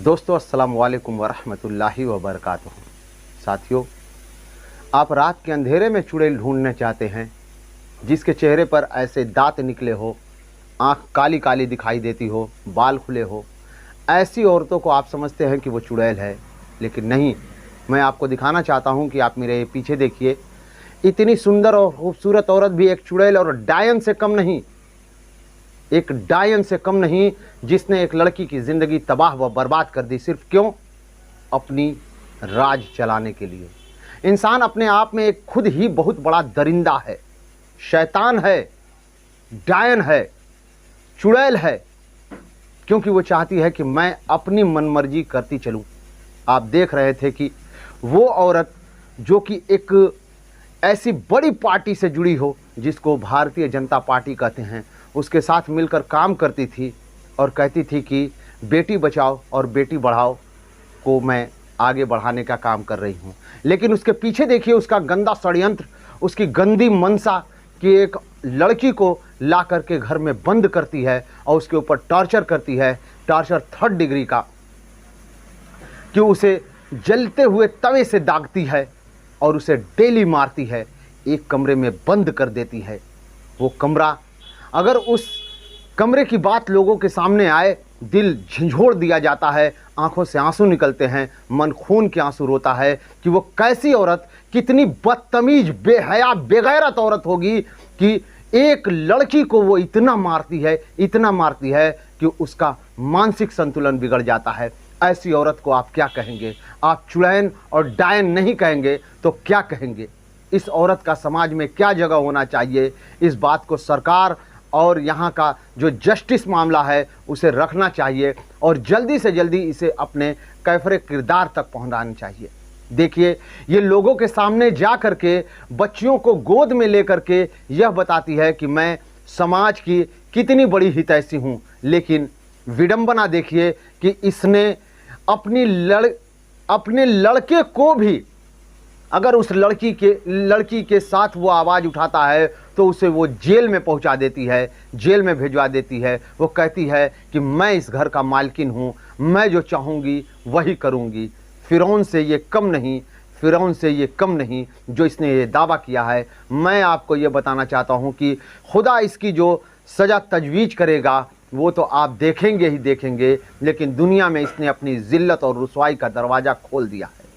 दोस्तों अस्सलाम वालेकुम वरहमतुल्लाहि वबरकातुहू। साथियों, आप रात के अंधेरे में चुड़ैल ढूंढना चाहते हैं जिसके चेहरे पर ऐसे दांत निकले हो, आँख काली काली दिखाई देती हो, बाल खुले हो, ऐसी औरतों को आप समझते हैं कि वो चुड़ैल है। लेकिन नहीं, मैं आपको दिखाना चाहता हूँ कि आप मेरे पीछे देखिए, इतनी सुंदर और खूबसूरत औरत भी एक चुड़ैल और डायन से कम नहीं, एक डायन से कम नहीं, जिसने एक लड़की की ज़िंदगी तबाह व बर्बाद कर दी। सिर्फ क्यों? अपनी राज चलाने के लिए। इंसान अपने आप में एक खुद ही बहुत बड़ा दरिंदा है, शैतान है, डायन है, चुड़ैल है, क्योंकि वो चाहती है कि मैं अपनी मनमर्जी करती चलूं। आप देख रहे थे कि वो औरत जो कि एक ऐसी बड़ी पार्टी से जुड़ी हो जिसको भारतीय जनता पार्टी कहते हैं, उसके साथ मिलकर काम करती थी और कहती थी कि बेटी बचाओ और बेटी बढ़ाओ को मैं आगे बढ़ाने का काम कर रही हूँ। लेकिन उसके पीछे देखिए उसका गंदा षड्यंत्र, उसकी गंदी मनसा कि एक लड़की को ला करके घर में बंद करती है और उसके ऊपर टॉर्चर करती है, टॉर्चर 3rd डिग्री का, कि उसे जलते हुए तवे से दागती है और उसे डेली मारती है, एक कमरे में बंद कर देती है। वो कमरा, अगर उस कमरे की बात लोगों के सामने आए, दिल झंझोड़ दिया जाता है, आंखों से आंसू निकलते हैं, मन खून के आंसू रोता है कि वो कैसी औरत, कितनी बदतमीज, बेहया, बेगैरत औरत होगी कि एक लड़की को वो इतना मारती है, इतना मारती है कि उसका मानसिक संतुलन बिगड़ जाता है। ऐसी औरत को आप क्या कहेंगे? आप चुड़ैल और डायन नहीं कहेंगे तो क्या कहेंगे? इस औरत का समाज में क्या जगह होना चाहिए? इस बात को सरकार और यहाँ का जो जस्टिस मामला है उसे रखना चाहिए और जल्दी से जल्दी इसे अपने कैफरे किरदार तक पहुँचाना चाहिए। देखिए, ये लोगों के सामने जा कर के बच्चियों को गोद में लेकर के यह बताती है कि मैं समाज की कितनी बड़ी हितैषी हूँ। लेकिन विडंबना देखिए कि इसने अपने लड़के को भी, अगर उस लड़की के साथ वो आवाज़ उठाता है तो उसे वो जेल में पहुंचा देती है, जेल में भिजवा देती है। वो कहती है कि मैं इस घर का मालकिन हूँ, मैं जो चाहूँगी वही करूँगी। फ़िरौन से ये कम नहीं, फ़िरौन से ये कम नहीं जो इसने ये दावा किया है। मैं आपको ये बताना चाहता हूँ कि खुदा इसकी जो सज़ा तजवीज़ करेगा वो तो आप देखेंगे ही देखेंगे, लेकिन दुनिया में इसने अपनी ज़िल्लत और रुसवाई का दरवाज़ा खोल दिया है।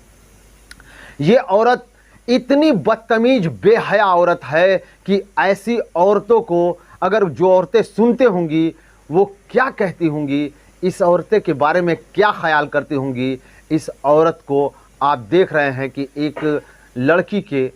ये औरत इतनी बदतमीज, बेहया औरत है कि ऐसी औरतों को अगर जो औरतें सुनते होंगी वो क्या कहती होंगी, इस औरतें के बारे में क्या ख्याल करती होंगी। इस औरत को आप देख रहे हैं कि एक लड़की के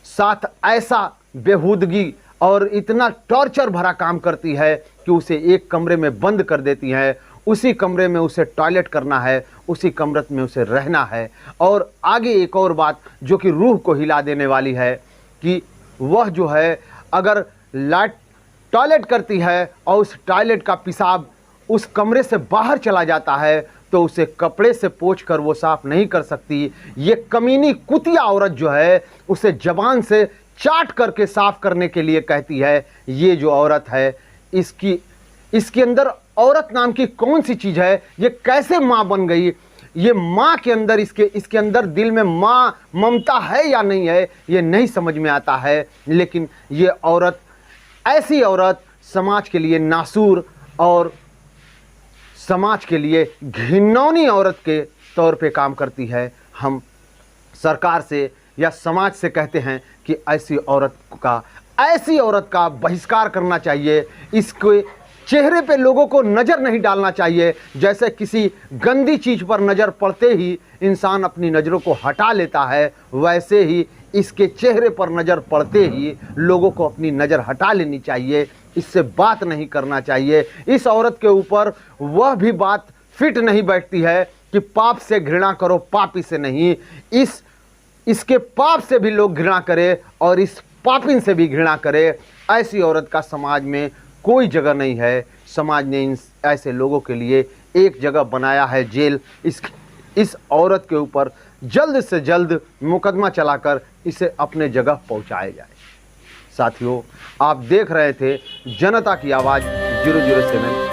साथ ऐसा बेहूदगी और इतना टॉर्चर भरा काम करती है कि उसे एक कमरे में बंद कर देती है, उसी कमरे में उसे टॉयलेट करना है, उसी कमरे में उसे रहना है। और आगे एक और बात जो कि रूह को हिला देने वाली है कि वह जो है अगर टॉयलेट करती है और उस टॉयलेट का पेशाब उस कमरे से बाहर चला जाता है तो उसे कपड़े से पोंछकर वो साफ नहीं कर सकती। ये कमीनी कुतिया औरत जो है उसे ज़बान से चाट करके साफ करने के लिए कहती है। ये जो औरत है, इसके अंदर औरत नाम की कौन सी चीज़ है? ये कैसे माँ बन गई? ये माँ के अंदर, इसके अंदर दिल में माँ ममता है या नहीं है, ये नहीं समझ में आता है। लेकिन ये औरत, ऐसी औरत समाज के लिए नासूर और समाज के लिए घिनौनी औरत के तौर पे काम करती है। हम सरकार से या समाज से कहते हैं कि ऐसी औरत का बहिष्कार करना चाहिए। इसके चेहरे पे लोगों को नज़र नहीं डालना चाहिए। जैसे किसी गंदी चीज़ पर नज़र पड़ते ही इंसान अपनी नज़रों को हटा लेता है, वैसे ही इसके चेहरे पर नज़र पड़ते ही लोगों को अपनी नज़र हटा लेनी चाहिए, इससे बात नहीं करना चाहिए। इस औरत के ऊपर वह भी बात फिट नहीं बैठती है कि पाप से घृणा करो, पापी से नहीं। इसके पाप से भी लोग घृणा करें और इस पापिन से भी घृणा करें। ऐसी औरत का समाज में कोई जगह नहीं है। समाज ने ऐसे लोगों के लिए एक जगह बनाया है, जेल। इस औरत के ऊपर जल्द से जल्द मुकदमा चलाकर इसे अपने जगह पहुंचाया जाए। साथियों, आप देख रहे थे जनता की आवाज़ 007।